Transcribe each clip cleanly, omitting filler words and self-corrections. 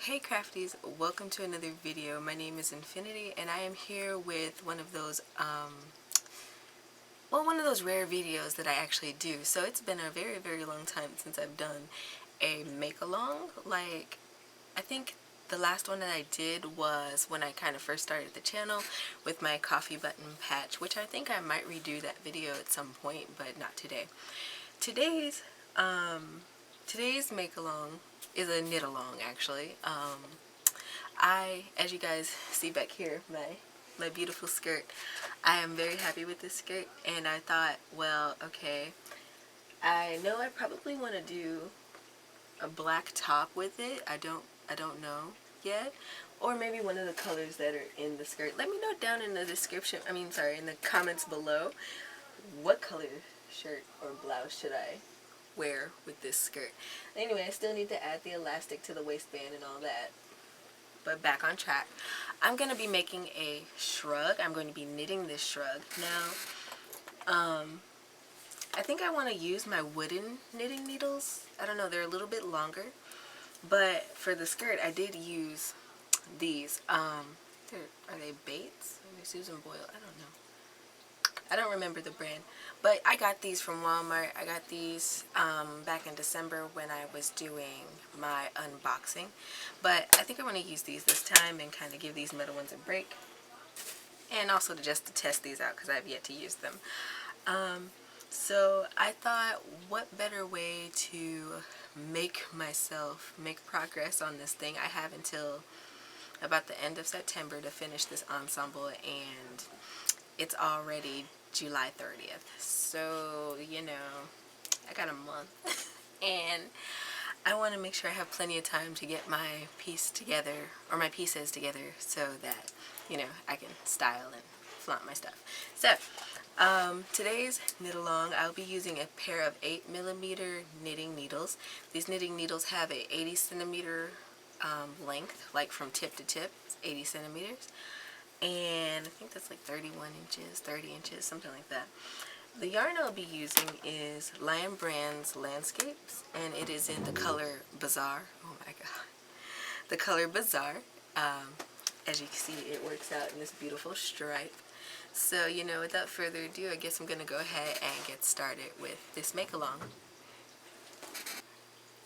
Hey Crafties, welcome to another video. My name is Infiniti and I am here with one of those rare videos that I actually do. So it's been a very long time since I've done a make along. Like, I think the last one that I did was when I kind of first started the channel with my coffee button patch, which I think I might redo that video at some point, but not today. Today's make along is a knit along actually. As you guys see back here, my beautiful skirt, I am very happy with this skirt, and I thought, well, okay, I know I probably want to do a black top with it. I don't know yet, or maybe one of the colors that are in the skirt. Let me know down in the description, in the comments below, what color shirt or blouse should I wear with this skirt. Anyway, I still need to add the elastic to the waistband and all that. But back on track. I'm going to be making a shrug. I'm going to be knitting this shrug. Now, I think I want to use my wooden knitting needles. I don't know, they're a little bit longer. But for the skirt, I did use these. Are they Bates? Maybe Susan Boyle. I don't know. I don't remember the brand, but I got these from Walmart. I got these back in December when I was doing my unboxing, but I think I want to use these this time and kind of give these metal ones a break, and also just to test these out because I have yet to use them. So I thought, what better way to make progress on this thing. I have until about the end of September to finish this ensemble, and it's already July 30th, so you know, I got a month and I want to make sure I have plenty of time to get my piece together, or my pieces together, so that, you know, I can style and flaunt my stuff. So today's knit along, I'll be using a pair of 8mm knitting needles. These knitting needles have a 80 centimeter length, like from tip to tip, it's 80 centimeters. And I think that's like 31 inches, 30 inches, something like that. The yarn I'll be using is Lion Brand's Landscapes, and it is in the color Bazaar. Oh my god. The color Bazaar. As you can see, it works out in this beautiful stripe. So, you know, without further ado, I guess I'm going to go ahead and get started with this make-along.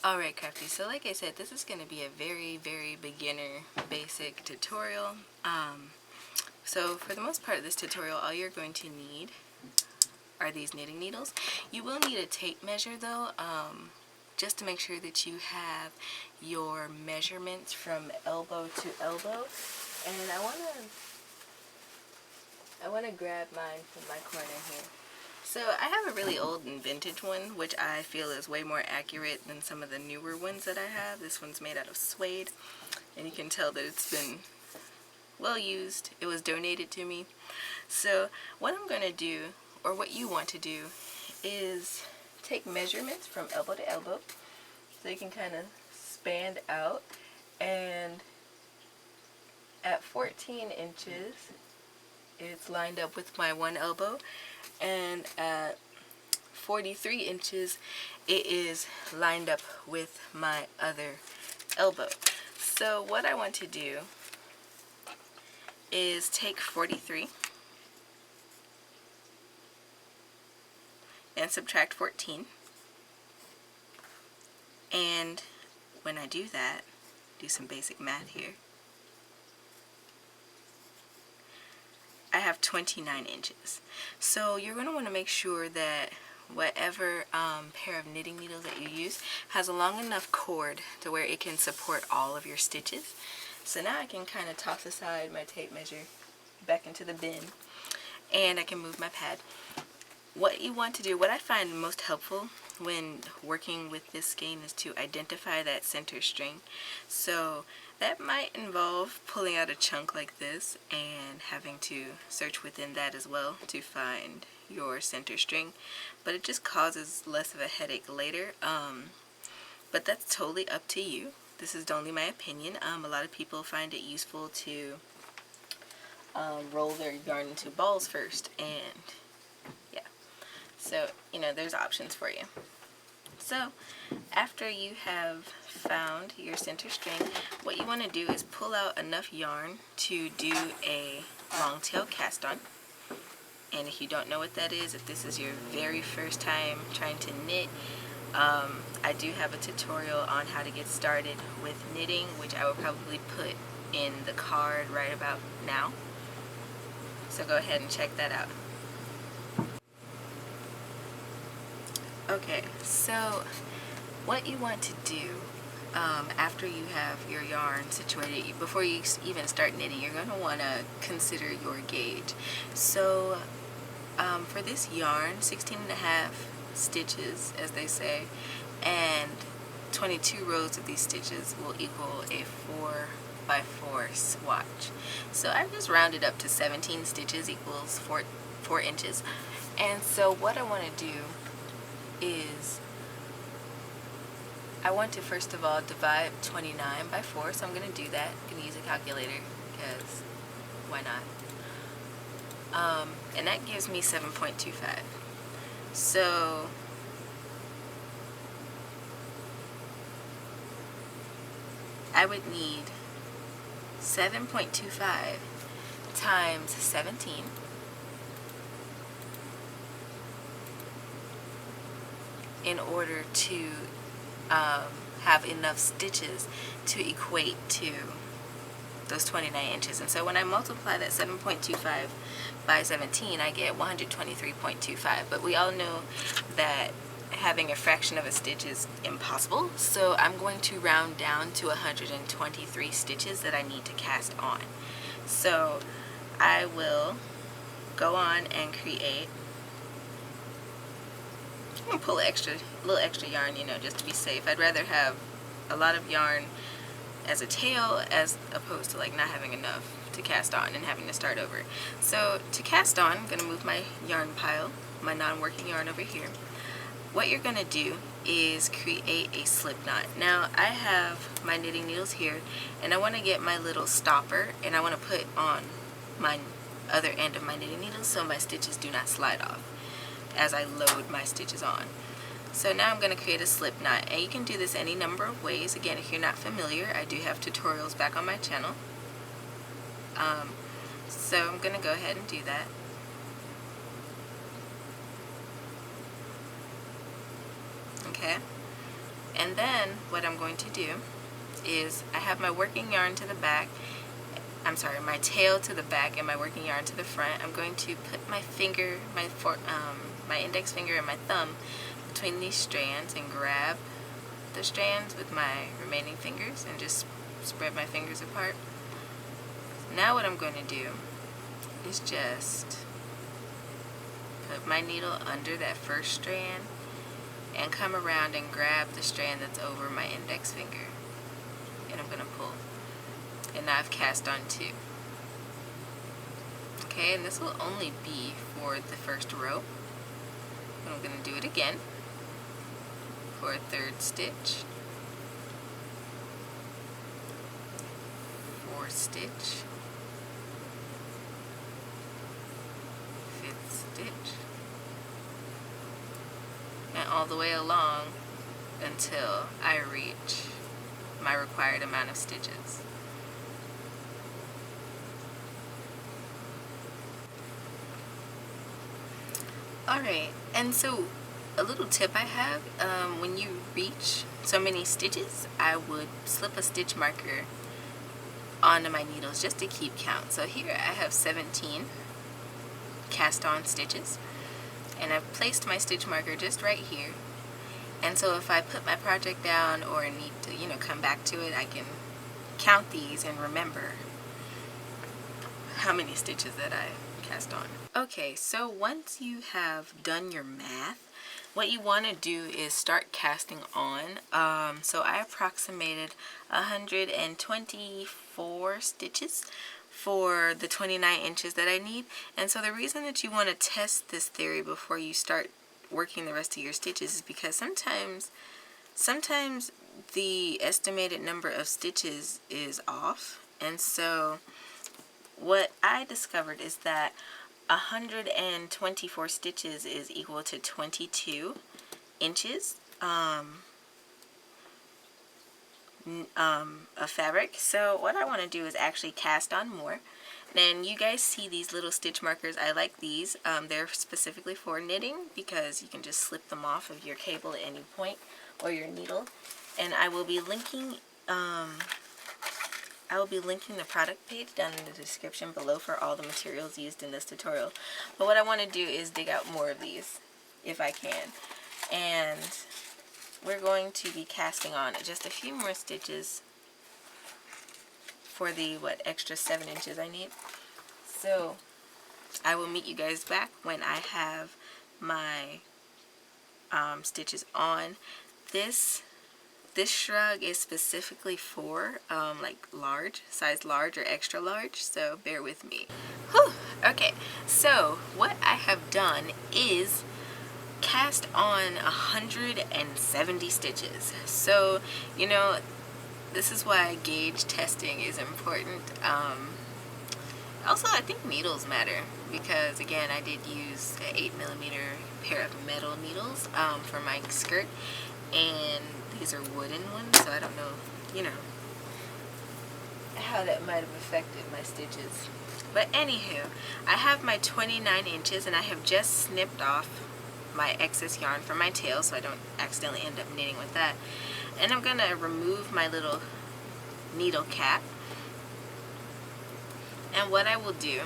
Alright Crafties, so like I said, this is going to be a very beginner basic tutorial. So for the most part of this tutorial, all you're going to need are these knitting needles. You will need a tape measure though, just to make sure that you have your measurements from elbow to elbow. And I want to grab mine from my corner here. So I have a really old and vintage one, which I feel is way more accurate than some of the newer ones that I have. This one's made out of suede, and you can tell that it's been well used. It was donated to me. So what I'm going to do, or what you want to do, is take measurements from elbow to elbow, so you can kind of span out, and at 14 inches it's lined up with my one elbow, and at 43 inches it is lined up with my other elbow. So what I want to do is take 43 and subtract 14, and when I do that, do some basic math here, I have 29 inches. So you're going to want to make sure that whatever pair of knitting needles that you use has a long enough cord to where it can support all of your stitches. So now I can kind of toss aside my tape measure back into the bin, and I can move my pad. What you want to do, what I find most helpful when working with this skein, is to identify that center string. So that might involve pulling out a chunk like this and having to search within that as well to find your center string, but it just causes less of a headache later. But that's totally up to you. This is only my opinion. A lot of people find it useful to roll their yarn into balls first, and yeah, so you know, there's options for you. So after you have found your center string, what you want to do is pull out enough yarn to do a long tail cast on. And if you don't know what that is, if this is your very first time trying to knit, I do have a tutorial on how to get started with knitting, which I will probably put in the card right about now. So go ahead and check that out. Okay, so what you want to do after you have your yarn situated, before you even start knitting, you're going to want to consider your gauge. So for this yarn, 16.5 stitches, as they say, and 22 rows of these stitches will equal a 4x4 swatch. So I've just rounded up to 17 stitches equals 4 inches. And so what I want to do is I want to first of all divide 29 by 4, so I'm going to do that. I'm going to use a calculator because why not? And that gives me 7.25. So I would need 7.25 times 17 in order to have enough stitches to equate to those 29 inches. And so when I multiply that 7.25 by 17, I get 123.25. But we all know that having a fraction of a stitch is impossible, so I'm going to round down to 123 stitches that I need to cast on. So I will go on and create, I'm going to pull a little extra yarn, you know, just to be safe. I'd rather have a lot of yarn as a tail as opposed to like not having enough to cast on and having to start over. So to cast on, I'm going to move my yarn pile, my non-working yarn over here. What you're going to do is create a slip knot. Now I have my knitting needles here, and I want to get my little stopper, and I want to put on my other end of my knitting needle so my stitches do not slide off as I load my stitches on. So now I'm going to create a slip knot, and you can do this any number of ways. Again, if you're not familiar, I do have tutorials back on my channel. So I'm going to go ahead and do that. Okay, and then what I'm going to do is I have my working yarn to the back, my tail to the back and my working yarn to the front. I'm going to put my finger, my index finger and my thumb between these strands and grab the strands with my remaining fingers and just spread my fingers apart. Now what I'm going to do is just put my needle under that first strand and come around and grab the strand that's over my index finger, and I'm going to pull, and now I've cast on 2. Okay, and this will only be for the first row. And I'm going to do it again for a 3rd stitch, 4th stitch, 5th stitch, and all the way along until I reach my required amount of stitches. Alright, and so a little tip I have, when you reach so many stitches, I would slip a stitch marker onto my needles just to keep count. So here I have 17 cast on stitches, and I've placed my stitch marker just right here. And so if I put my project down or need to, you know, come back to it, I can count these and remember how many stitches that I cast on. Okay, so once you have done your math, what you want to do is start casting on. So I approximated 124 stitches for the 29 inches that I need. And so the reason that you want to test this theory before you start working the rest of your stitches is because sometimes the estimated number of stitches is off. And so what I discovered is that 124 stitches is equal to 22 inches. of fabric. So what I want to do is actually cast on more. Then you guys see these little stitch markers. I like these. They're specifically for knitting because you can just slip them off of your cable at any point, or your needle. And I will be linking the product page down in the description below for all the materials used in this tutorial. But what I want to do is dig out more of these if I can. And we're going to be casting on just a few more stitches for the extra 7 inches I need. So I will meet you guys back when I have my stitches on. This shrug is specifically for like size large or extra large, so bear with me. Whew. Okay, so what I have done is cast on 170 stitches. So, you know, this is why gauge testing is important. Also, I think needles matter because, again, I did use an 8mm pair of metal needles for my skirt, and these are wooden ones, so I don't know, you know, how that might have affected my stitches. But anywho, I have my 29 inches, and I have just snipped off my excess yarn from my tail so I don't accidentally end up knitting with that. And I'm gonna remove my little needle cap, and what I will do,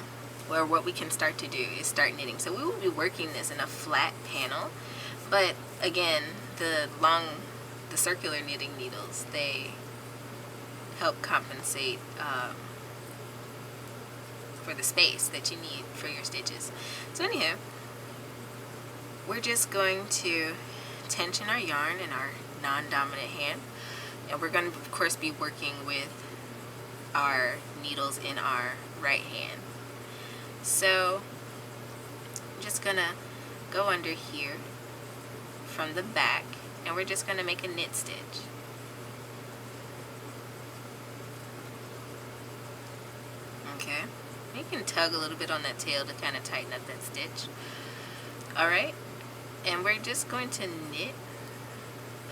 or what we can start to do, is start knitting. So we will be working this in a flat panel, but again, the circular knitting needles, they help compensate for the space that you need for your stitches. So anyhow, we're just going to tension our yarn in our non-dominant hand, and we're going to of course be working with our needles in our right hand. So I'm just gonna go under here from the back, and we're just gonna make a knit stitch. Okay, you can tug a little bit on that tail to kind of tighten up that stitch. Alright, and we're just going to knit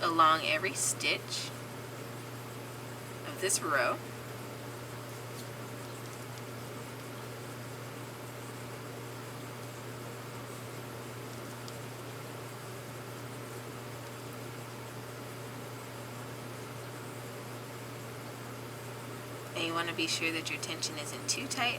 along every stitch of this row. And you want to be sure that your tension isn't too tight.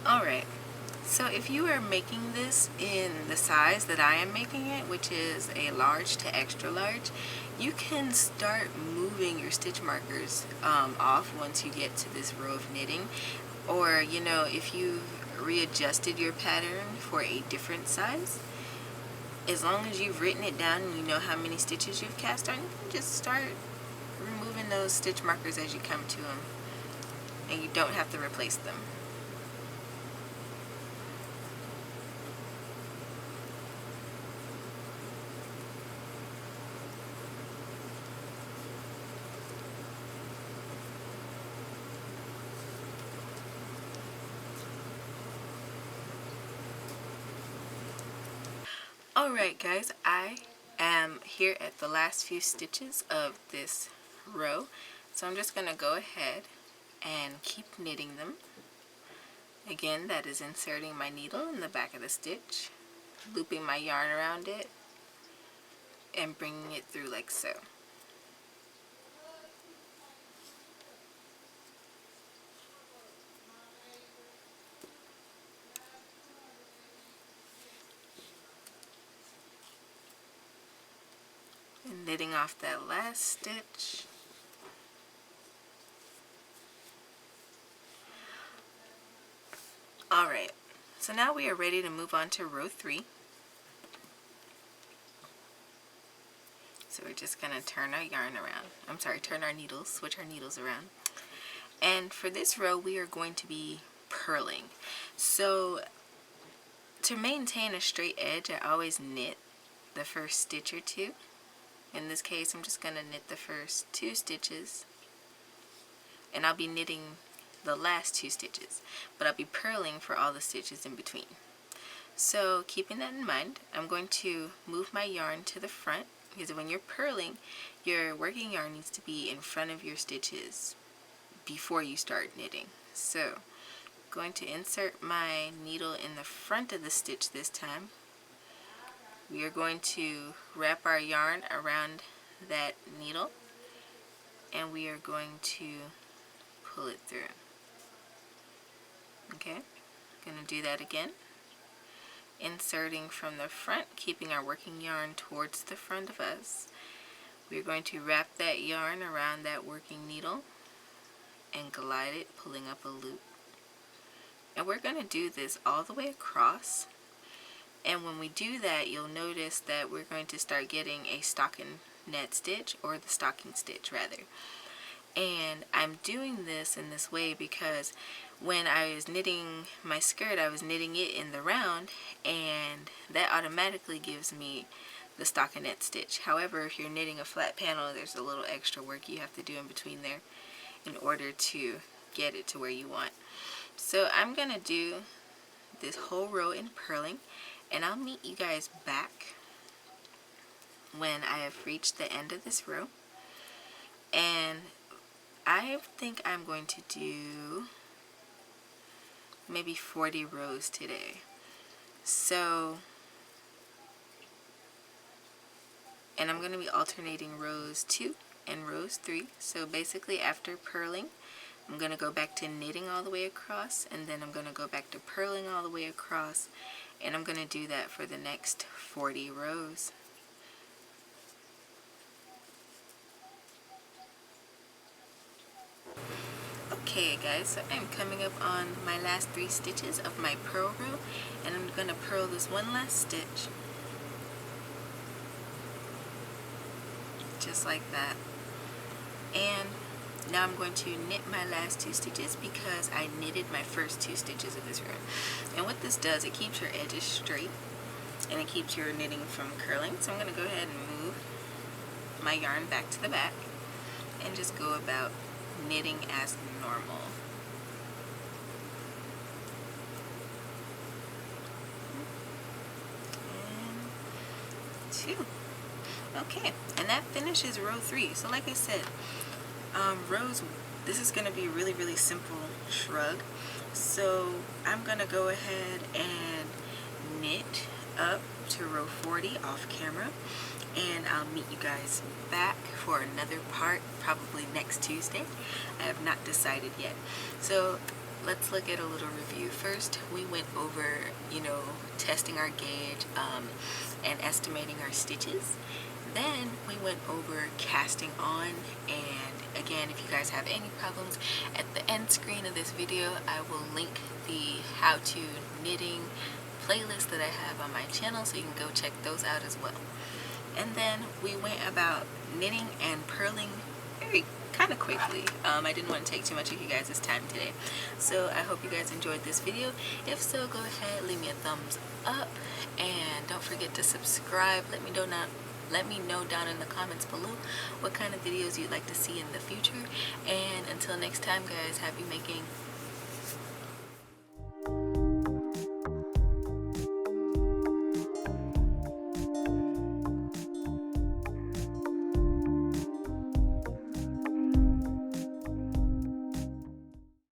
Alright, so if you are making this in the size that I am making it, which is a large to extra large, you can start moving your stitch markers off once you get to this row of knitting. Or, you know, if you've readjusted your pattern for a different size, as long as you've written it down and you know how many stitches you've cast on, you can just start removing those stitch markers as you come to them, and you don't have to replace them. Alright guys, I am here at the last few stitches of this row. So I'm just going to go ahead and keep knitting them. Again, that is inserting my needle in the back of the stitch, looping my yarn around it, and bringing it through like so. And knitting off that last stitch. Alright, so now we are ready to move on to row 3. So we're just going to turn our yarn around. Turn our needles, switch our needles around. And for this row, we are going to be purling. So to maintain a straight edge, I always knit the first stitch or two. In this case, I'm just going to knit the first 2 stitches. And I'll be knitting the last 2 stitches, but I'll be purling for all the stitches in between. So keeping that in mind, I'm going to move my yarn to the front, because when you're purling, your working yarn needs to be in front of your stitches before you start knitting. So I'm going to insert my needle in the front of the stitch this time. We are going to wrap our yarn around that needle, and we are going to pull it through. Okay, going to do that again. Inserting from the front, keeping our working yarn towards the front of us. We're going to wrap that yarn around that working needle and glide it, pulling up a loop. And we're going to do this all the way across. And when we do that, you'll notice that we're going to start getting a stockinette stitch, or the stocking stitch rather. And I'm doing this in this way because when I was knitting my skirt, I was knitting it in the round, and that automatically gives me the stockinette stitch. However, if you're knitting a flat panel, there's a little extra work you have to do in between there in order to get it to where you want. So I'm going to do this whole row in purling, and I'll meet you guys back when I have reached the end of this row. And I think I'm going to do maybe 40 rows today. So, and I'm going to be alternating rows 2 and rows 3. So basically after purling, I'm going to go back to knitting all the way across, and then I'm going to go back to purling all the way across, and I'm going to do that for the next 40 rows. Okay guys, so I'm coming up on my last 3 stitches of my purl row, and I'm going to purl this one last stitch. Just like that. And now I'm going to knit my last 2 stitches because I knitted my first 2 stitches of this row. And what this does, it keeps your edges straight and it keeps your knitting from curling. So I'm going to go ahead and move my yarn back to the back and just go about knitting as normal. And 2. Okay, and that finishes row 3. So like I said, this is going to be really, really simple shrug. So I'm going to go ahead and knit up to row 40 off camera, and I'll meet you guys back for another part probably next Tuesday. I have not decided yet. So let's look at a little review. First, we went over, testing our gauge and estimating our stitches. Then we went over casting on, and again, if you guys have any problems, at the end screen of this video I will link the how-to knitting playlist that I have on my channel, so you can go check those out as well. And then we went about knitting and purling kind of quickly. I didn't want to take too much of you guys' time today. So I hope you guys enjoyed this video. If so, go ahead, leave me a thumbs up, and don't forget to subscribe. Let me know down in the comments below what kind of videos you'd like to see in the future. And until next time guys, happy making.